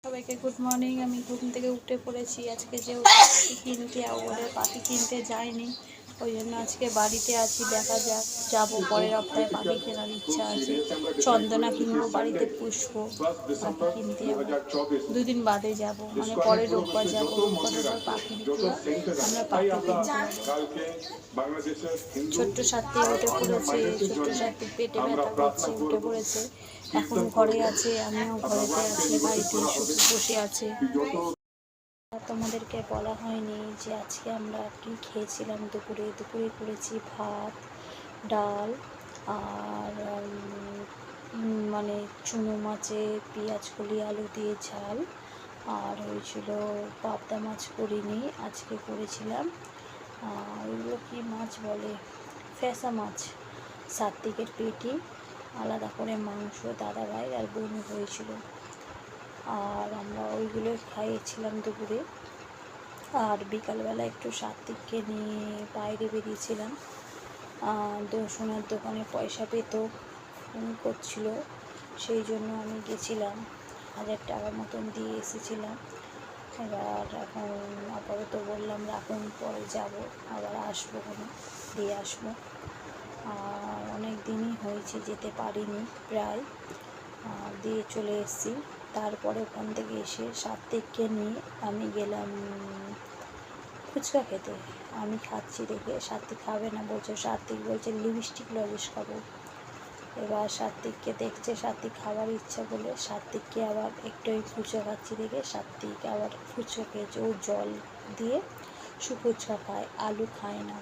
সবাইকে good morning. আমি ঘুম থেকে উঠে পড়েছি। আজকে যে পাখি কিনতে বলে পাখি কিনতে যাইনি, ওই জন্য আজকে বাড়িতে আছি। দেখা যাক, যাবো পরের সপ্তাহে। পাখি কেনার ইচ্ছা আছে, চন্দনা কিনবো, বাড়িতে পুষবো। পাখি কিনতে যাবো, দুদিন বাদে যাব, মানে পরের রোববার যাবো। রোববারের পর পাখি বিক্রি, আমরা পাখি কিনতে যাবো। ছোট্ট সাথী উঠে পড়েছে, ছোট্ট সাথী পেটে ব্যথা করছে, উঠে পড়েছে। এখন ঘরে আছে, আমিও ঘরেতে আছি, বাড়িতে শুধু বসে আছে। তোমাদেরকে বলা হয়নি যে আজকে আমরা কি খেয়েছিলাম দুপুরে। দুপুরে করেছি ভাত, ডাল আর মানে চুনো মাছে পেঁয়াজ কলি আলু দিয়ে ঝাল, আর হয়েছিল পাবদা মাছ করিনি, আজকে করেছিলাম ওইগুলো কি মাছ বলে, ফ্যাসা মাছ। সাত্বিকের পেটি, আলাদা করে মাংস দাদাভাই আর বোনু হয়েছিল, আর আমরা ওইগুলোই খাইয়েছিলাম দুপুরে। আর বিকালবেলা একটু সাত্বিককে নিয়ে বাইরে বেরিয়েছিলাম, সোনার দোকানে পয়সা পেত, ফোন করছিল, সেই জন্য আমি গেছিলাম। 1000 টাকার মতন দিয়ে এসেছিলাম। এবার এখন আপাতত বললাম রাখুন, পরে যাব, আবার আসবো, কোনো দিয়ে আসবো। আর অনেক দিনই হয়েছে যেতে পারিনি, প্রায় দিয়ে চলে এসেছি। তারপরে ওখান থেকে এসে সাত্বিককে নিয়ে আমি গেলাম ফুচকা খেতে। আমি খাচ্ছি দেখে সাত্বিক খাবে না বলছে, সাত্বিক বলছে লিপস্টিক লজেস খাবো। এবার সাত্বিককে দেখছে, সাত্বিক খাবার ইচ্ছা বলে সাত্বিককে আবার একটু ফুচকা খাচ্ছি দেখে সাত্বিক আবার ফুচকা খেয়েছে। ও জল দিয়ে ফুচকা খায়, আলু খায় না।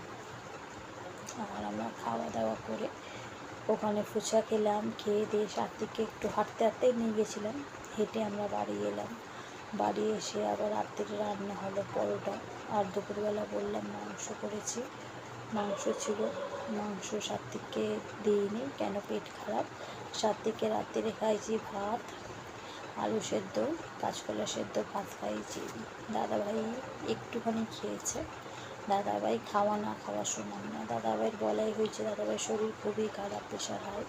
আর আমরা খাওয়া দাওয়া করে ওখানে ফুচকা খেলাম। খেয়ে দিয়ে সাত্বিককে একটু হাঁটতে হাঁটতেই নিয়ে গেছিলাম, হেঁটে আমরা বাড়ি এলাম। বাড়ি এসে আবার রাত্রে রান্না হলো পরোটা। আর দুপুরবেলা বললাম মাংস করেছি, মাংস ছিল। মাংস সাত্বিককে দিইনি, কেন পেট খারাপ। সাত্বিককে রাত্রে খাইছি ভাত, আলু সেদ্ধ, কাঁচকলা সেদ্ধ, ভাত খাইয়েছি। দাদাভাই একটুখানি খেয়েছে। দাদাভাই খাওয়া না খাওয়া সমান না, দাদাভাইয়ের বলাই হয়েছে। দাদাভাইয়ের শরীর খুবই খারাপ, প্রেশার হাই।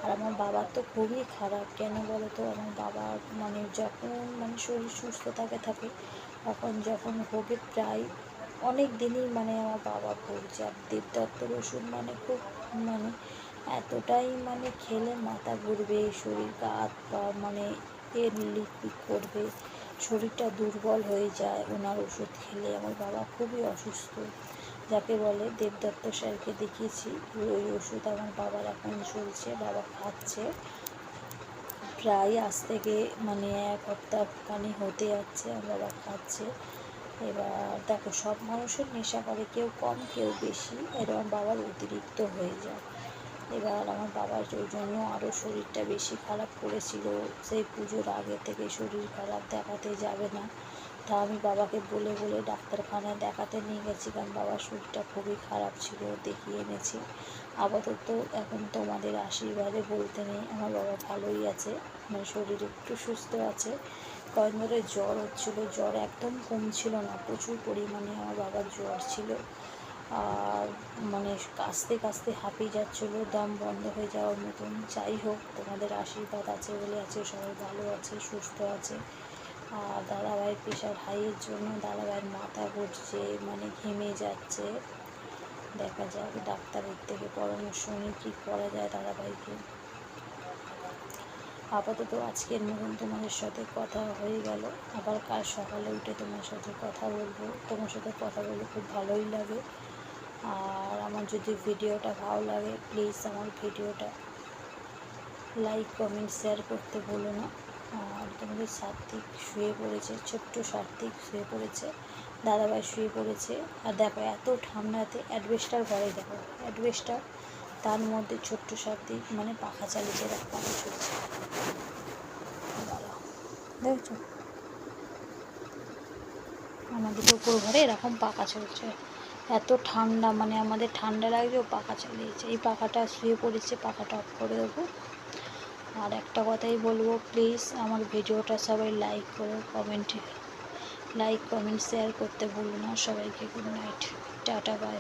আর আমার বাবার তো খুবই খারাপ। কেন বলো তো, আমার বাবার মানে যখন মানে শরীর সুস্থ থাকে তখন যখন ভোগে প্রায় অনেক দিনই মানে আমার বাবা ভুগছে। আর দেবদত্তর ওষুধ মানে খুব মানে এতটাই মানে খেলে মাথা ঘুরবে, শরীর গা হাত পা মানে লিকলিক করবে, শরীরটা দুর্বল হয়ে যায় ওনার ওষুধ খেলে। আমার বাবা খুবই অসুস্থ, যাকে বলে দেবদত্ত স্যারকে দেখিয়েছি, ওই ওষুধ আমার বাবার এখন চলছে, বাবা খাচ্ছে। প্রায় আজ থেকে মানে 1 সপ্তাহখানি হতে যাচ্ছে আমার বাবা খাচ্ছে। এবার দেখো, সব মানুষের নেশা করে, কেউ কম কেউ বেশি, এরকম বাবার অতিরিক্ত হয়ে যায়। এবার আমার বাবার ওই জন্য আরও শরীরটা বেশি খারাপ করেছিল। সেই পুজোর আগে থেকে শরীর খারাপ, দেখাতে যাবে না। তা আমি বাবাকে বলে বলে ডাক্তারখানায় দেখাতে নিয়ে গেছি, কারণ বাবার শরীরটা খুবই খারাপ ছিল, দেখিয়ে এনেছি। আপাতত এখন তোমাদের আশীর্বাদে বলতে নেই, আমার বাবা ভালোই আছে, মানে শরীর একটু সুস্থ আছে। কয়েক ধরে জ্বর হচ্ছিলো, জ্বর একদম কমছিল না, প্রচুর পরিমাণে আমার বাবার জ্বর ছিল। আর মানে কাশতে কাশতে হাঁপিয়ে যাচ্ছিলো, দম বন্ধ হয়ে যাওয়ার মতন। যাই হোক, তোমাদের আশীর্বাদ আছে বলে আছে, সবাই ভালো আছে, সুস্থ আছে। আর দাদাভাইয়ের প্রেশার হাইয়ের জন্য দাদাভাইয়ের মাথা ঘুরছে, মানে ঘেমে যাচ্ছে। দেখা যাক, ডাক্তারের থেকে পরামর্শ নিয়ে কী করা যায় দাদাভাইকে। আপাতত আজকের মতন তোমাদের সাথে কথা হয়ে গেল, আবার কাল সকালে উঠে তোমার সাথে কথা বলবো। তোমার সাথে কথা বলে খুব ভালোই লাগে। আর আমার যদি ভিডিওটা ভালো লাগে, প্লিজ আমার ভিডিওটা লাইক কমেন্ট শেয়ার করতে ভুলো না। আর তোমাদের সাত্বিক শুয়ে পড়েছে, ছোট্ট সাত্বিক শুয়ে পড়েছে, দাদাভাই শুয়ে পড়েছে। আর দেখো, এত ঠান্ডাতে অ্যাডভেস্টার ঘরে, দেখো অ্যাডভেস্টার, তার মধ্যে ছোট্ট সাত্বিক মানে পাখা চালিয়েছে, দেখো পাখা চলছে, দেখছো আমাদের উপর ঘরে এরকম পাখা চলছে। এত ঠান্ডা, মানে আমাদের ঠান্ডা লাগছে, পাখা চালিয়েছে। এই পাখাটা শুয়ে পড়েছে, পাখাটা অফ করে দেবো। আর একটা কথাই বলবো, প্লিজ আমার ভিডিওটা সবাই লাইক করো, লাইক কমেন্ট শেয়ার করতে ভুলো না। সবাইকে গুড নাইট, টাটা, বাই।